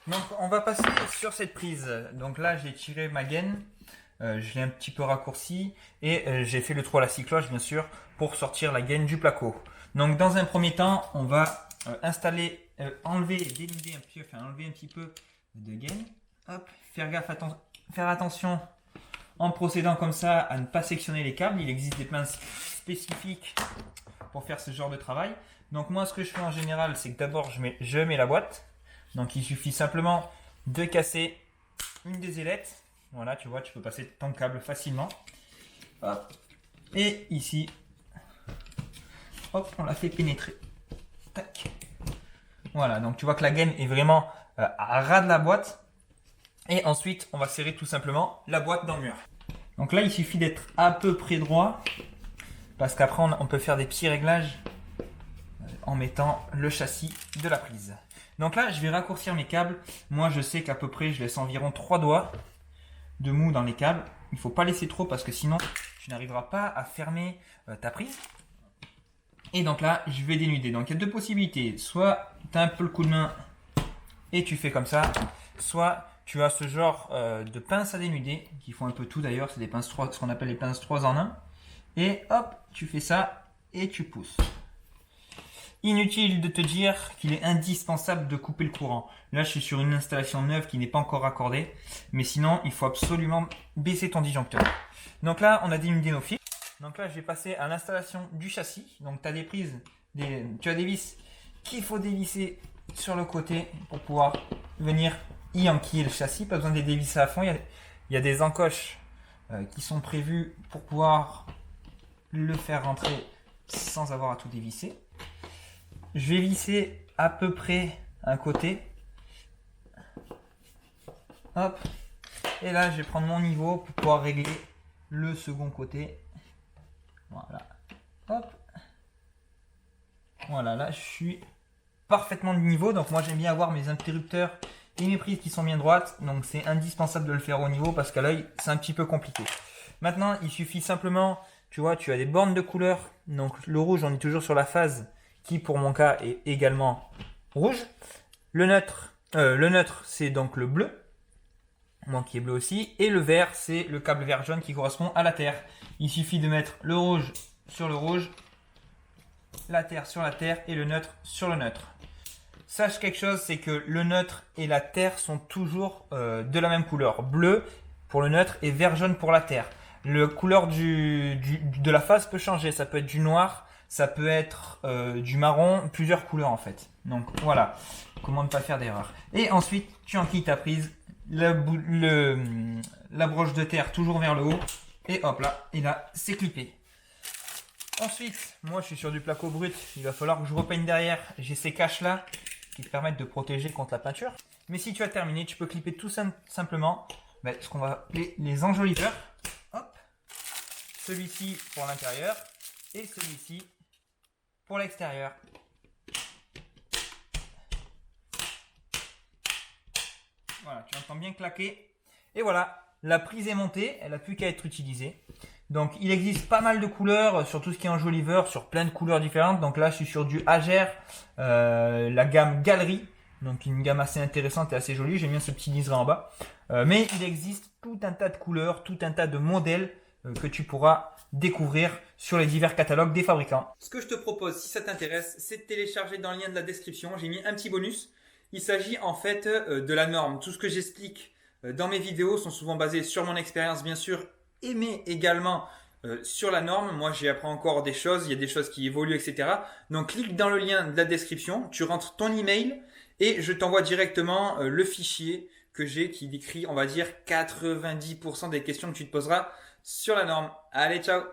Donc on va passer sur cette prise. Donc là j'ai tiré ma gaine, je l'ai un petit peu raccourci et j'ai fait le trou à la scie cloche bien sûr pour sortir la gaine du placo. Donc dans un premier temps on va installer, enlever, dénuder un petit peu, enfin enlever un petit peu de gaine. Hop, faire attention en procédant comme ça à ne pas sectionner les câbles. Il existe des pinces spécifiques pour faire ce genre de travail. Donc moi ce que je fais en général c'est que d'abord je mets la boîte. Donc il suffit simplement de casser une des ailettes. Voilà, tu vois, tu peux passer ton câble facilement. Hop. Et ici, hop, on l'a fait pénétrer. Tac. Voilà, donc tu vois que la gaine est vraiment à ras de la boîte. Et ensuite, on va serrer tout simplement la boîte dans le mur. Donc là, il suffit d'être à peu près droit. Parce qu'après, on peut faire des petits réglages en mettant le châssis de la prise. Donc là, je vais raccourcir mes câbles. Moi, je sais qu'à peu près, je laisse environ 3 doigts de mou dans les câbles. Il ne faut pas laisser trop parce que sinon, tu n'arriveras pas à fermer ta prise. Et donc là, je vais dénuder. Donc il y a deux possibilités. Soit tu as un peu le coup de main et tu fais comme ça. Soit tu as ce genre de pinces à dénuder qui font un peu tout d'ailleurs. C'est des pinces 3, ce qu'on appelle les pinces 3 en 1. Et hop, tu fais ça et tu pousses. Inutile de te dire qu'il est indispensable de couper le courant. Là, je suis sur une installation neuve qui n'est pas encore raccordée. Mais sinon, il faut absolument baisser ton disjoncteur. Donc là, on a dénudé nos fils. Donc là, je vais passer à l'installation du châssis. Donc tu as des prises, tu as des vis qu'il faut dévisser sur le côté pour pouvoir venir y enquiller le châssis. Pas besoin de les dévisser à fond. Il y a des encoches qui sont prévues pour pouvoir le faire rentrer sans avoir à tout dévisser. Je vais visser à peu près un côté. Hop. Et là, je vais prendre mon niveau pour pouvoir régler le second côté. Voilà. Hop. Voilà, là, je suis parfaitement de niveau. Donc, moi, j'aime bien avoir mes interrupteurs et mes prises qui sont bien droites. Donc, c'est indispensable de le faire au niveau parce qu'à l'œil, c'est un petit peu compliqué. Maintenant, il suffit simplement, tu vois, tu as des bornes de couleur. Donc, le rouge, on est toujours sur la phase qui pour mon cas est également rouge. Le neutre c'est donc le bleu, moi qui est bleu aussi, et le vert c'est le câble vert jaune qui correspond à la terre. Il suffit de mettre le rouge sur le rouge, la terre sur la terre et le neutre sur le neutre. Sache quelque chose, c'est que le neutre et la terre sont toujours de la même couleur, bleu pour le neutre et vert jaune pour la terre. La couleur de la face peut changer, ça peut être du noir, ça peut être du marron, plusieurs couleurs en fait. Donc voilà, comment ne pas faire d'erreur. Et ensuite, tu enquilles ta prise, la broche de terre toujours vers le haut, et hop là, et là, c'est clippé. Ensuite, moi je suis sur du placo brut, il va falloir que je repeigne derrière. J'ai ces caches là qui te permettent de protéger contre la peinture. Mais si tu as terminé, tu peux clipper tout simplement ce qu'on va appeler les enjoliveurs. Hop, celui-ci pour l'intérieur et celui-ci pour l'extérieur. Voilà, tu entends bien claquer. Et voilà, la prise est montée, elle n'a plus qu'à être utilisée. Donc il existe pas mal de couleurs sur tout ce qui est enjoliveur, sur plein de couleurs différentes. Donc là je suis sur du Ager, la gamme Galerie. Donc une gamme assez intéressante et assez jolie. J'aime bien ce petit liseré en bas. Mais il existe tout un tas de couleurs, tout un tas de modèles que tu pourras découvrir sur les divers catalogues des fabricants. Ce que je te propose, si ça t'intéresse, c'est de télécharger dans le lien de la description. J'ai mis un petit bonus. Il s'agit en fait de la norme. Tout ce que j'explique dans mes vidéos sont souvent basés sur mon expérience bien sûr, mais également sur la norme. Moi j'y apprends encore des choses, il y a des choses qui évoluent, etc. Donc clique dans le lien de la description, tu rentres ton email et je t'envoie directement le fichier que j'ai qui décrit, on va dire, 90% des questions que tu te poseras sur la norme. Allez, ciao!